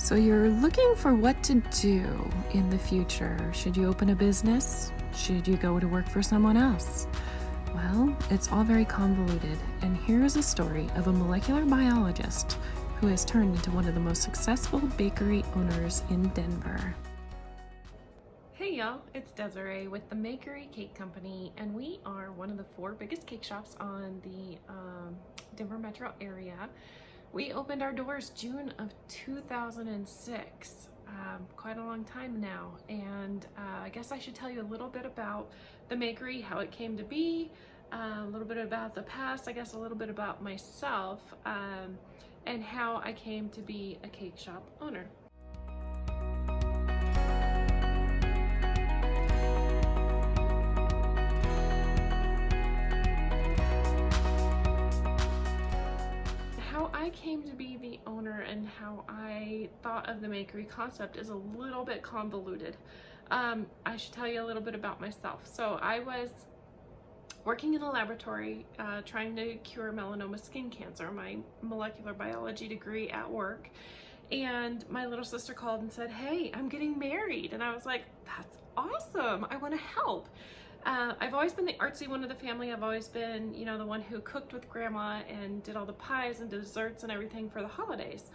So you're looking for what to do in the future. Should you open a business? Should you go to work for someone else? Well, it's all very convoluted, and here is a story of a molecular biologist who has turned into one of the most successful bakery owners in Denver. Hey y'all, it's Desiree with the Makery Cake Company, and we are one of the 4 biggest cake shops on the Denver metro area. We opened our doors June of 2006, quite a long time now, and I guess I should tell you a little bit about the Makery, how it came to be, a little bit about the past, I guess a little bit about myself, and how I came to be a cake shop owner. I came to be the owner and how I thought of the Makery concept is a little bit convoluted. I should tell you a little bit about myself. So I was working in a laboratory trying to cure melanoma skin cancer, my molecular biology degree at work. And my little sister called and said, "Hey, I'm getting married." And I was like, "That's awesome. I want to help." I've always been the artsy one of the family. I've always been, the one who cooked with grandma and did all the pies and desserts and everything for the holidays.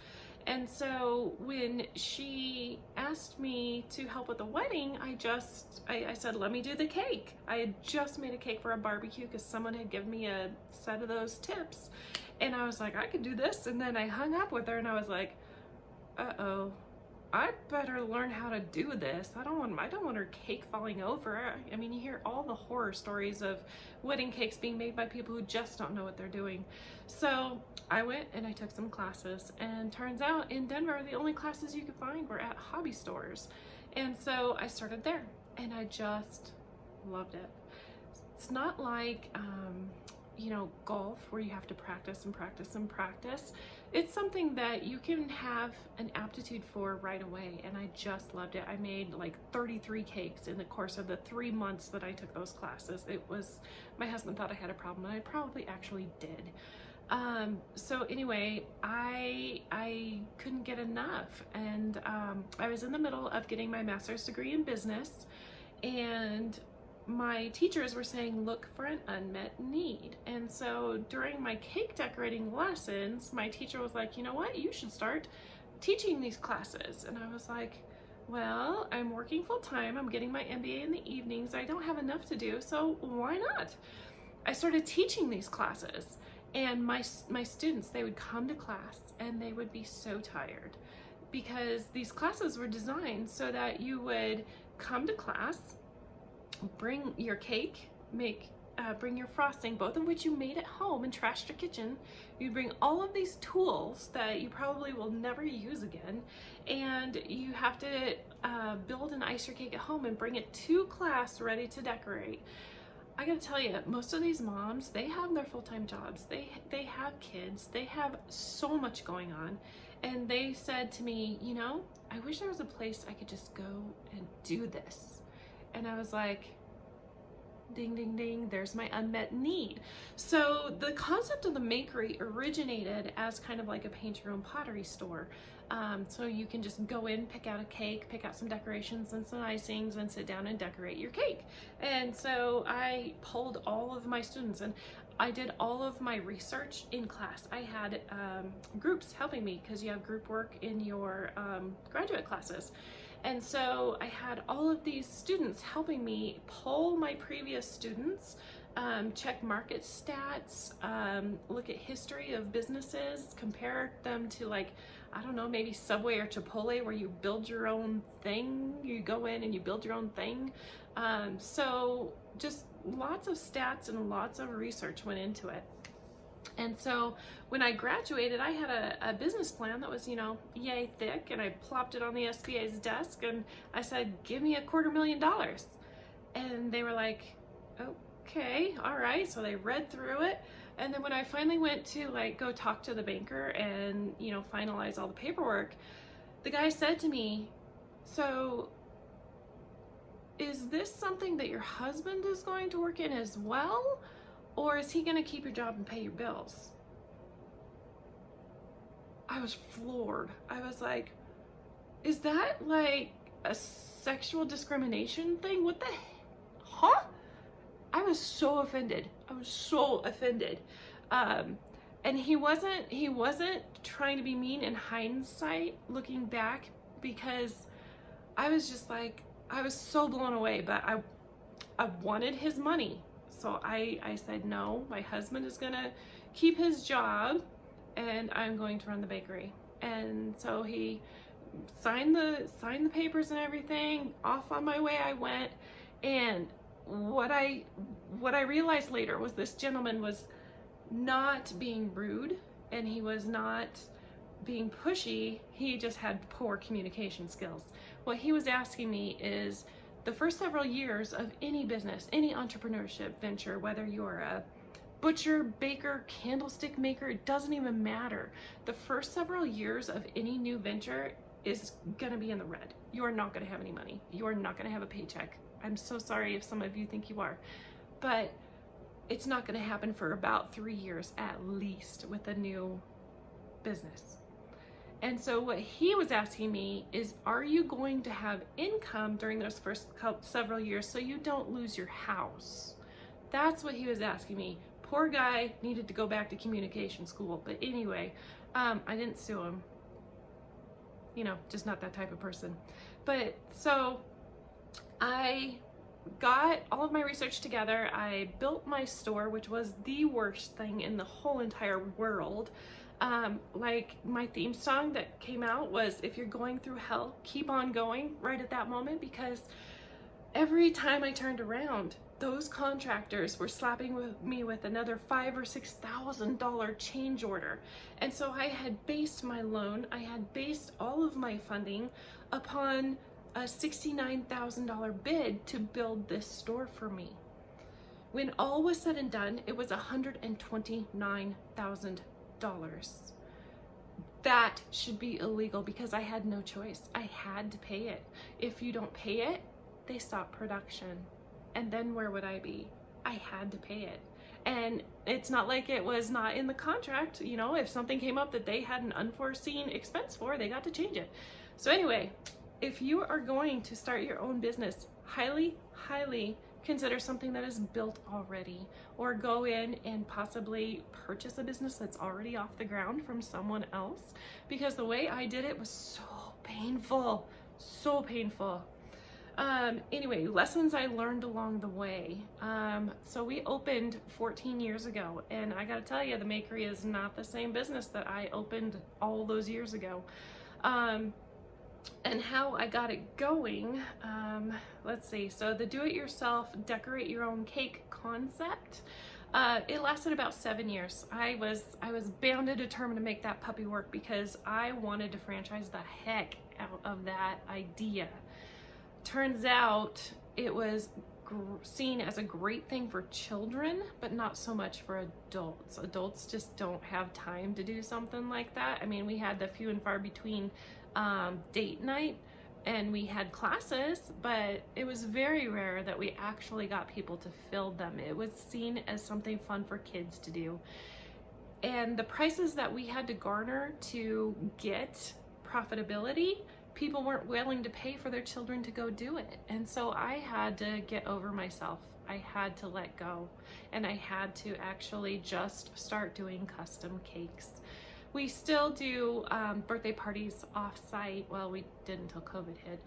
And so when she asked me to help with the wedding, I said, "Let me do the cake." I had just made a cake for a barbecue because someone had given me a set of those tips. And I was like, I could do this. And then I hung up with her and I was like, uh-oh. I better learn how to do this. I don't want her cake falling over. I mean, you hear all the horror stories of wedding cakes being made by people who just don't know what they're doing. So I went and I took some classes, and turns out in Denver, the only classes you could find were at hobby stores. And so I started there, and I just loved it. It's not like, golf where you have to practice and practice and practice. It's something that you can have an aptitude for right away, and I just loved it. I made like 33 cakes in the course of the 3 months that I took those classes. My husband thought I had a problem, and I probably actually did. So anyway, I couldn't get enough, and I was in the middle of getting my master's degree in business, and my teachers were saying, look for an unmet need. And so during my cake decorating lessons, my teacher was like, "You know what, you should start teaching these classes." And I was like, well, I'm working full-time, I'm getting my MBA in the evenings, I don't have enough to do, so why not? I started teaching these classes, and my students, they would come to class and they would be so tired because these classes were designed so that you would come to class, bring your cake, bring your frosting, both of which you made at home and trashed your kitchen. You bring all of these tools that you probably will never use again, and you have to build and ice your cake at home and bring it to class ready to decorate. I gotta tell you, most of these moms, they have their full-time jobs, they have kids, they have so much going on, and they said to me, I wish there was a place I could just go and do this. And I was like, ding, ding, ding, there's my unmet need. So the concept of the Makery originated as kind of like a paint your own pottery store. So you can just go in, pick out a cake, pick out some decorations and some icings, and sit down and decorate your cake. And so I polled all of my students, and I did all of my research in class. I had groups helping me because you have group work in your graduate classes. And so I had all of these students helping me poll my previous students, check market stats, look at history of businesses, compare them to maybe Subway or Chipotle, where you build your own thing. You go in and you build your own thing. So just lots of stats and lots of research went into it. And so when I graduated, I had a business plan that was, yay thick, and I plopped it on the SBA's desk, and I said, "Give me $250,000. And they were like, "Okay, all right." So they read through it. And then when I finally went to go talk to the banker and, finalize all the paperwork, the guy said to me, "So is this something that your husband is going to work in as well? Or is he going to keep your job and pay your bills?" I was floored. I was like, is that like a sexual discrimination thing? What the, huh? I was so offended. I was so offended. And he wasn't trying to be mean in hindsight, looking back, because I was just like, I was so blown away, but I wanted his money. So I said, no, my husband is gonna keep his job and I'm going to run the bakery. And so he signed the papers and everything. Off on my way I went. And what I realized later was this gentleman was not being rude and he was not being pushy. He just had poor communication skills. What he was asking me is, the first several years of any business, any entrepreneurship venture, whether you're a butcher, baker, candlestick maker, it doesn't even matter. The first several years of any new venture is gonna be in the red. You are not gonna have any money. You are not gonna have a paycheck. I'm so sorry if some of you think you are, but it's not gonna happen for about 3 years at least with a new business. And so what he was asking me is, are you going to have income during those first several years so you don't lose your house? That's what he was asking me. Poor guy needed to go back to communication school. But anyway, I didn't sue him. You know, just not that type of person. But so I got all of my research together. I built my store, which was the worst thing in the whole entire world. Like my theme song that came out was, if you're going through hell, keep on going, right at that moment, because every time I turned around, those contractors were slapping me with another $5,000 or $6,000 change order. And so I had based my loan, I had based all of my funding upon a $69,000 bid to build this store for me. When all was said and done, it was $129,000. That should be illegal because I had no choice. I had to pay it. If you don't pay it, they stop production. And then where would I be? I had to pay it. And it's not like it was not in the contract. You know, if something came up that they had an unforeseen expense for, they got to change it. So anyway, if you are going to start your own business, highly consider something that is built already, or go in and possibly purchase a business that's already off the ground from someone else, because the way I did it was so painful, so painful. Anyway, lessons I learned along the way. So we opened 14 years ago, and I gotta tell you, the Makery is not the same business that I opened all those years ago. And how I got it going, let's see, so the do-it-yourself, decorate your own cake concept, it lasted about 7 years. I was bound and determined to make that puppy work because I wanted to franchise the heck out of that idea. Turns out it was seen as a great thing for children, but not so much for adults. Adults just don't have time to do something like that. I mean, we had the few and far between date night and we had classes, but it was very rare that we actually got people to fill them. It was seen as something fun for kids to do. And the prices that we had to garner to get profitability, people weren't willing to pay for their children to go do it. And so I had to get over myself. I had to let go, and I had to actually just start doing custom cakes. We still do birthday parties off-site. Well, we did until COVID hit,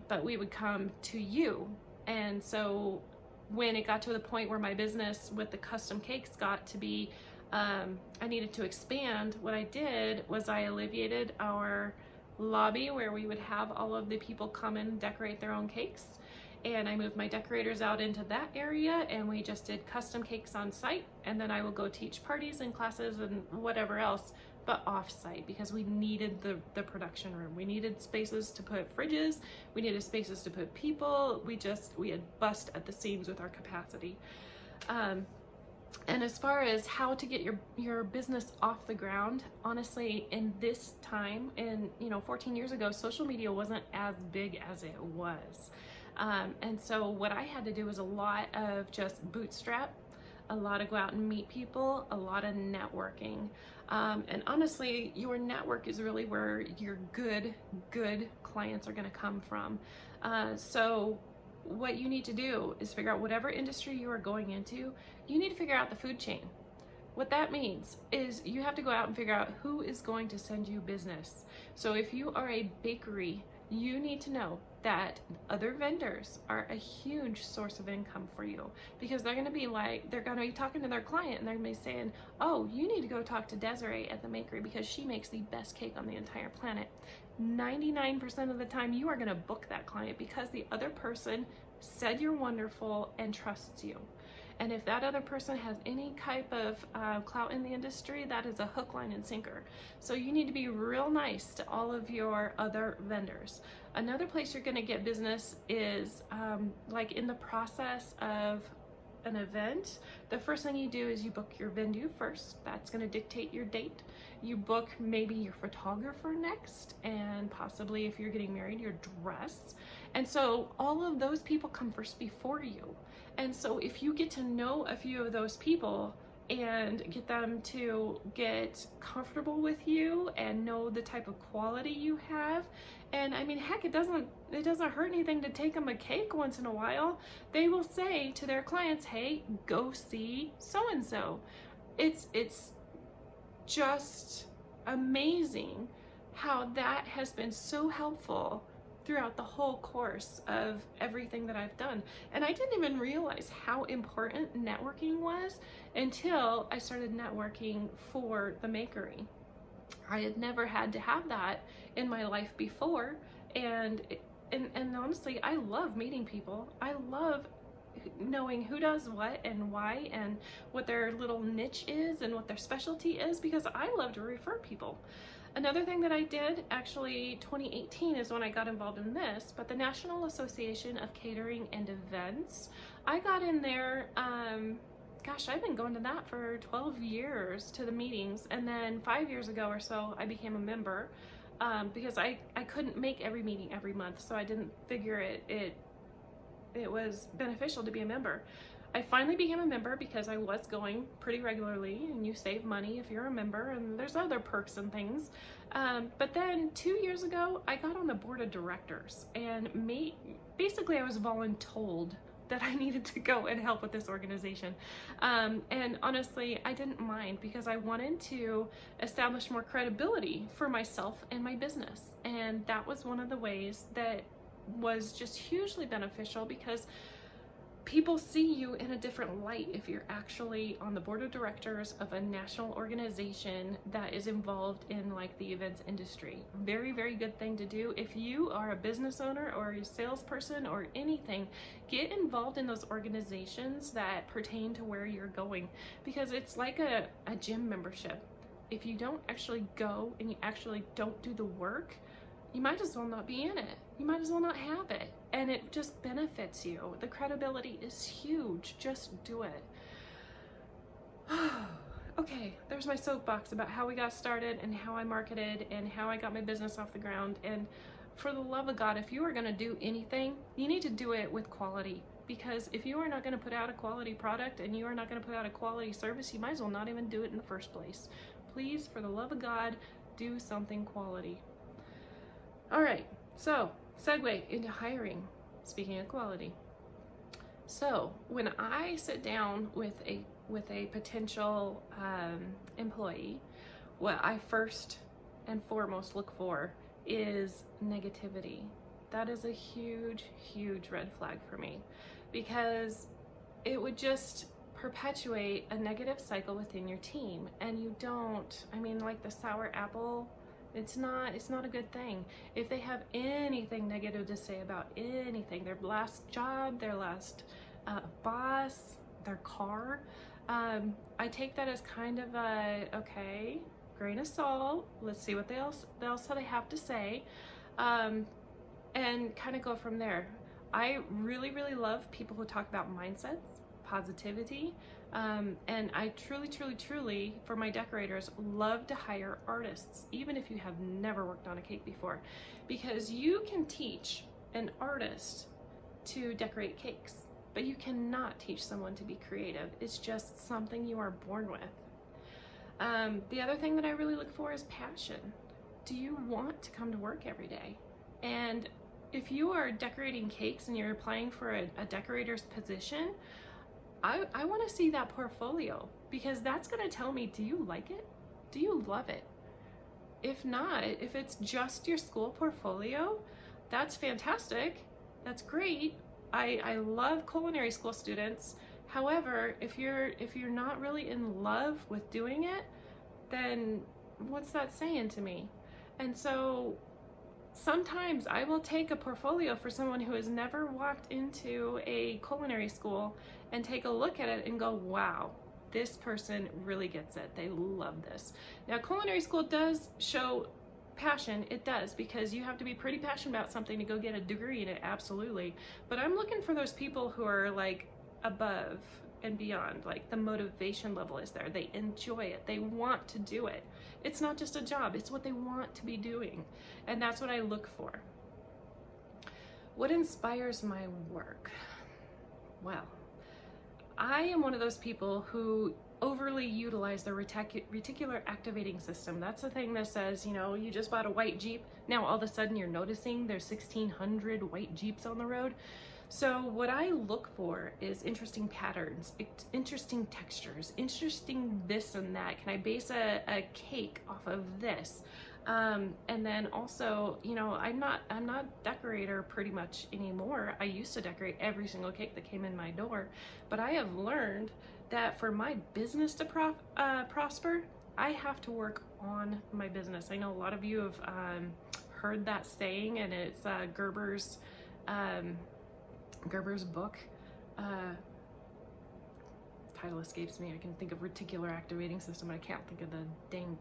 but we would come to you. And so when it got to the point where my business with the custom cakes got to be, I needed to expand, what I did was I alleviated our lobby where we would have all of the people come and decorate their own cakes, and I moved my decorators out into that area, and we just did custom cakes on site, and then I will go teach parties and classes and whatever else, but off site, because we needed the production room. We needed spaces to put fridges, we needed spaces to put people. We had bust at the seams with our capacity. And as far as how to get your business off the ground, honestly, in this time, 14 years ago, social media wasn't as big as it was. And so what I had to do was a lot of just bootstrap. a lot of go out and meet people, a lot of networking. And honestly, your network is really where your good clients are going to come from. So what you need to do is figure out whatever industry you are going into, you need to figure out the food chain. What that means is you have to go out and figure out who is going to send you business. So if you are a bakery, you need to know that other vendors are a huge source of income for you, because they're going to be talking to their client and they're going to be saying, oh, you need to go talk to Desiree at the bakery because she makes the best cake on the entire planet. 99% of the time you are going to book that client because the other person said you're wonderful and trusts you. And if that other person has any type of clout in the industry, that is a hook, line, and sinker. So you need to be real nice to all of your other vendors. Another place you're going to get business is like in the process of an event. The first thing you do is you book your venue first. That's going to dictate your date. You book maybe your photographer next, and possibly if you're getting married, your dress. And so all of those people come first before you. And so if you get to know a few of those people and get them to get comfortable with you and know the type of quality you have, and I mean, heck, it doesn't hurt anything to take them a cake once in a while. They will say to their clients, hey, go see so-and-so. It's just amazing how that has been so helpful throughout the whole course of everything that I've done. And I didn't even realize how important networking was until I started networking for the Makery. I had never had to have that in my life before, and honestly, I love meeting people. I love knowing who does what and why and what their little niche is and what their specialty is, because I love to refer people. Another thing that I did, actually 2018 is when I got involved in this, but the National Association of Catering and Events, I got in there, gosh, I've been going to that for 12 years to the meetings, and then 5 years ago or so I became a member because I couldn't make every meeting every month, so I didn't figure it was beneficial to be a member. I finally became a member because I was going pretty regularly, and you save money if you're a member, and there's other perks and things. But then 2 years ago, I got on the board of directors, and basically I was voluntold that I needed to go and help with this organization. And honestly, I didn't mind because I wanted to establish more credibility for myself and my business. And that was one of the ways that was just hugely beneficial, because people see you in a different light if you're actually on the board of directors of a national organization that is involved in like the events industry. Very, very good thing to do. If you are a business owner or a salesperson or anything, get involved in those organizations that pertain to where you're going, because it's like a gym membership. If you don't actually go and you actually don't do the work, you might as well not be in it. You might as well not have it. And it just benefits you. The credibility is huge. Just do it. Okay, there's my soapbox about how we got started and how I marketed and how I got my business off the ground. And for the love of God, if you are going to do anything, you need to do it with quality. Because if you are not going to put out a quality product and you are not going to put out a quality service, you might as well not even do it in the first place. Please, for the love of God, do something quality. All right, so segue into hiring, speaking of quality. So when I sit down with a potential employee, what I first and foremost look for is negativity. That is a huge, huge red flag for me, because it would just perpetuate a negative cycle within your team. And you don't, I mean, like the sour apple, it's not a good thing. If they have anything negative to say about anything, their last job, their last boss, their car, I take that as kind of a, okay, grain of salt. Let's see what else they have to say, and kind of go from there. I really, really love people who talk about mindsets, positivity, and I truly, for my decorators, love to hire artists, even if you have never worked on a cake before, because you can teach an artist to decorate cakes. but you cannot teach someone to be creative. It's just something you are born with. The other thing that I really look for is passion. Do you want to come to work every day? And if you are decorating cakes and you're applying for a decorator's position, I want to see that portfolio, because that's going to tell me, do you like it? Do you love it? If not, if it's just your school portfolio, that's fantastic. That's great. I love culinary school students. However, if you're not really in love with doing it, then what's that saying to me? And so sometimes I will take a portfolio for someone who has never walked into a culinary school and take a look at it and go, wow, this person really gets it. They love this. Now, culinary school does show passion. It does, because you have to be pretty passionate about something to go get a degree in it, absolutely. But I'm looking for those people who are like above and beyond, like the motivation level is there. They enjoy it. They want to do it. It's not just a job, it's what they want to be doing. And that's what I look for. What inspires my work? Well, I am one of those people who overly utilize the reticular activating system. That's the thing that says, you know, you just bought a white Jeep. Now all of a sudden you're noticing there's 1,600 white Jeeps on the road. So what I look for is interesting patterns, interesting textures, interesting this and that. Can I base a cake off of this? And then also, you know, I'm not decorator pretty much anymore. I used to decorate every single cake that came in my door, but I have learned that for my business to prosper, I have to work on my business. I know a lot of you have heard that saying, and it's Gerber's book. Title escapes me. I can think of reticular activating system, but I can't think of the dang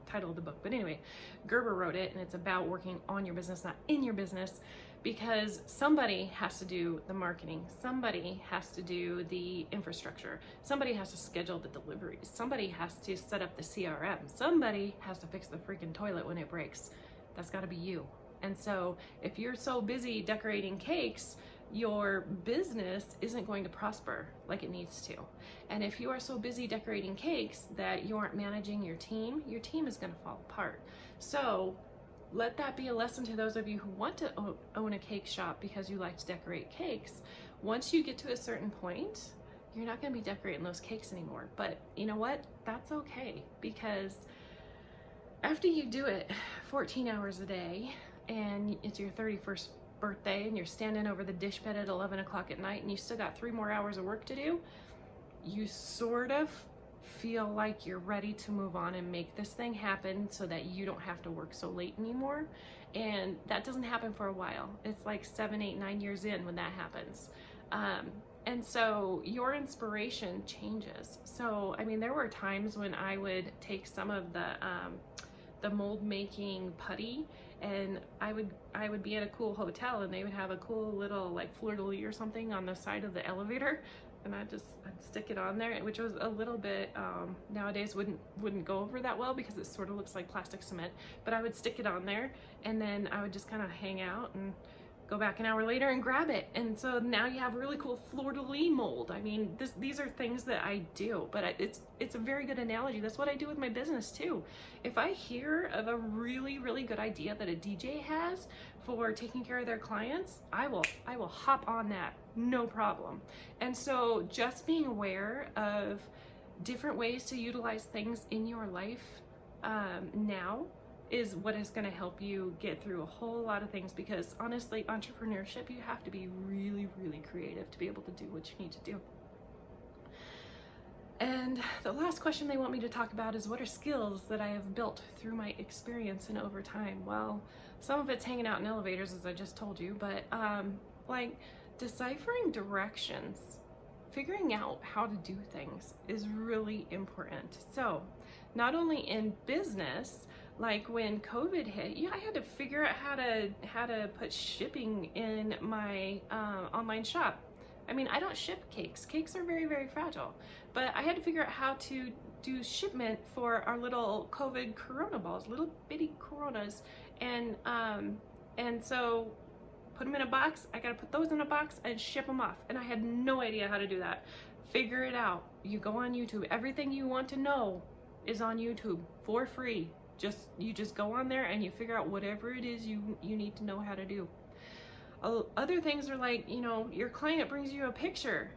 title of the book. But anyway, Gerber wrote it, and it's about working on your business, not in your business, because somebody has to do the marketing, somebody has to do the infrastructure, somebody has to schedule the deliveries, somebody has to set up the CRM, somebody has to fix the freaking toilet when it breaks. That's got to be you. And so if you're so busy decorating cakes, your business isn't going to prosper like it needs to. And if you are so busy decorating cakes that you aren't managing your team is going to fall apart. So let that be a lesson to those of you who want to own a cake shop because you like to decorate cakes. Once you get to a certain point, you're not going to be decorating those cakes anymore. But you know what? That's okay, because after you do it 14 hours a day and it's your 31st birthday and you're standing over the dish pit at 11 o'clock at night and you still got 3 more hours of work to do, you sort of feel like you're ready to move on and make this thing happen so that you don't have to work so late anymore. And that doesn't happen for a while. It's like 7, 8, 9 years in when that happens. And so your inspiration changes. So, I mean, there were times when I would take some of the mold making putty, and I would be at a cool hotel and they would have a cool little like fleur-de-lis or something on the side of the elevator, and I'd stick it on there, which was a little bit nowadays wouldn't go over that well because it sort of looks like plastic cement, but I would stick it on there and then I would just kind of hang out and go back an hour later and grab it. And so now you have really cool fleur-de-lis mold. I mean, these are things that I do, but it's a very good analogy. That's what I do with my business too. If I hear of a really, really good idea that a DJ has for taking care of their clients, I will hop on that, no problem. And so just being aware of different ways to utilize things in your life now is what is going to help you get through a whole lot of things, because honestly, entrepreneurship, you have to be really, really creative to be able to do what you need to do. And the last question they want me to talk about is, what are skills that I have built through my experience and over time? Well, some of it's hanging out in elevators, as I just told you, but like deciphering directions, figuring out how to do things is really important. So not only in business, like when COVID hit, I had to figure out how to put shipping in my online shop. I mean, I don't ship cakes. Cakes are very, very fragile, but I had to figure out how to do shipment for our little COVID Corona balls, little bitty Coronas, and so put them in a box. I gotta put those in a box and ship them off. And I had no idea how to do that. Figure it out. You go on YouTube. Everything you want to know is on YouTube for free. You just go on there and you figure out whatever it is you need to know how to do. Other things are like, you know, your client brings you a picture,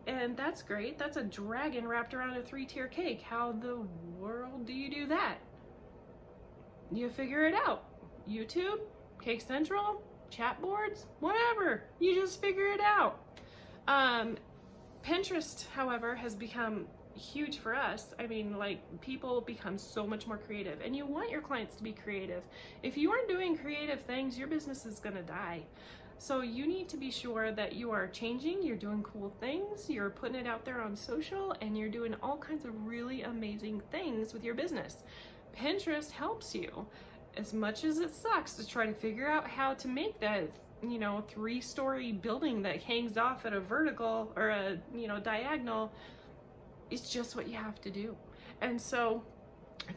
and that's great. That's a dragon wrapped around a 3-tier cake. How the world do you do that? You figure it out. YouTube, Cake Central, chat boards, whatever. You just figure it out. Pinterest, however, has become huge for us. I mean, like, people become so much more creative, and you want your clients to be creative. If you aren't doing creative things, your business is gonna die. So you need to be sure that you are changing, you're doing cool things, you're putting it out there on social, and you're doing all kinds of really amazing things with your business. Pinterest helps you. As much as it sucks to try to figure out how to make that, you know, 3-story building that hangs off at a vertical or a, you know, diagonal, it's just what you have to do. And so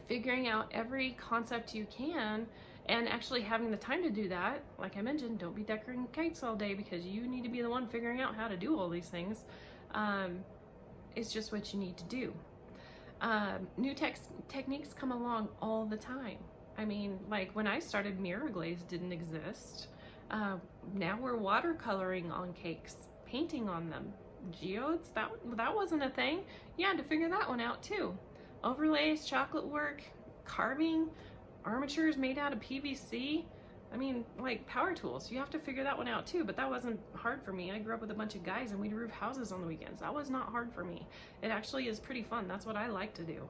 figuring out every concept you can, and actually having the time to do that, like I mentioned, don't be decorating kites all day because you need to be the one figuring out how to do all these things. It's just what you need to do. New techniques come along all the time. I mean, like when I started, mirror glaze didn't exist. Now we're watercoloring on cakes, painting on them. Geodes, that wasn't a thing. You had to figure that one out too. Overlays, chocolate work, carving, armatures made out of PVC. I mean, like power tools, you have to figure that one out too, but that wasn't hard for me. I grew up with a bunch of guys and we'd roof houses on the weekends. That was not hard for me. It actually is pretty fun. That's what I like to do.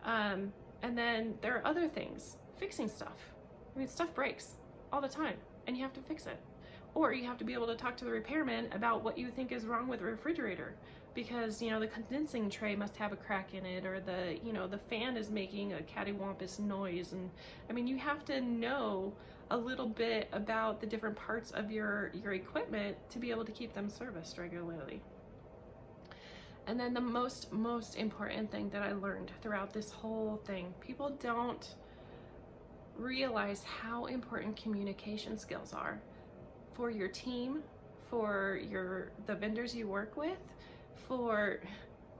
And then there are other things, fixing stuff. I mean, stuff breaks all the time and you have to fix it. Or you have to be able to talk to the repairman about what you think is wrong with the refrigerator, because, you know, the condensing tray must have a crack in it, or the, you know, the fan is making a cattywampus noise. And I mean, you have to know a little bit about the different parts of your equipment to be able to keep them serviced regularly. And then the most important thing that I learned throughout this whole thing, people don't realize how important communication skills are for your team, for the vendors you work with, for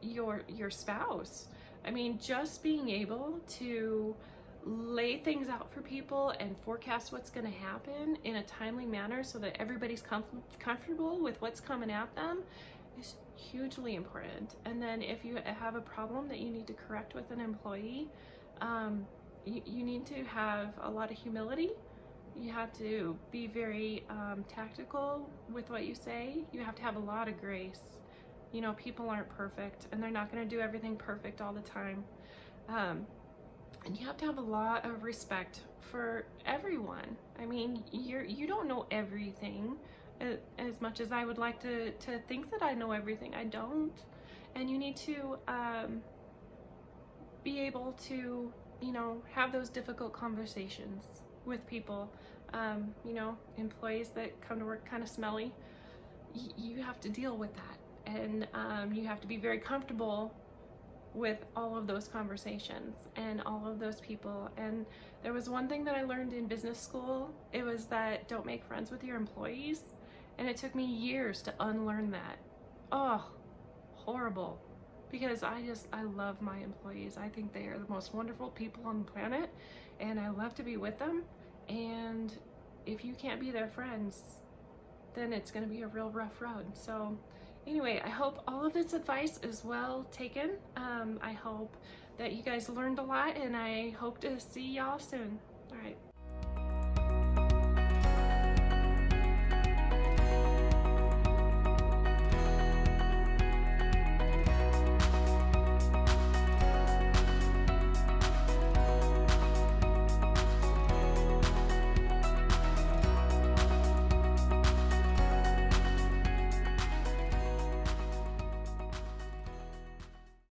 your spouse. I mean, just being able to lay things out for people and forecast what's going to happen in a timely manner so that everybody's comfortable with what's coming at them is hugely important. And then if you have a problem that you need to correct with an employee, you need to have a lot of humility. You have to be very tactical with what you say. You have to have a lot of grace. You know, people aren't perfect and they're not going to do everything perfect all the time. And you have to have a lot of respect for everyone. I mean, you don't know everything as much as I would like to think that I know everything. I don't. And you need to be able to, you know, have those difficult conversations with people. You know, employees that come to work kind of smelly, you have to deal with that. And you have to be very comfortable with all of those conversations and all of those people. And there was one thing that I learned in business school. It was that don't make friends with your employees. And it took me years to unlearn that. Oh, horrible. Because I love my employees. I think they are the most wonderful people on the planet, and I love to be with them. And if you can't be their friends, then it's going to be a real rough road. So anyway, I hope all of this advice is well taken. I hope that you guys learned a lot, and I hope to see y'all soon.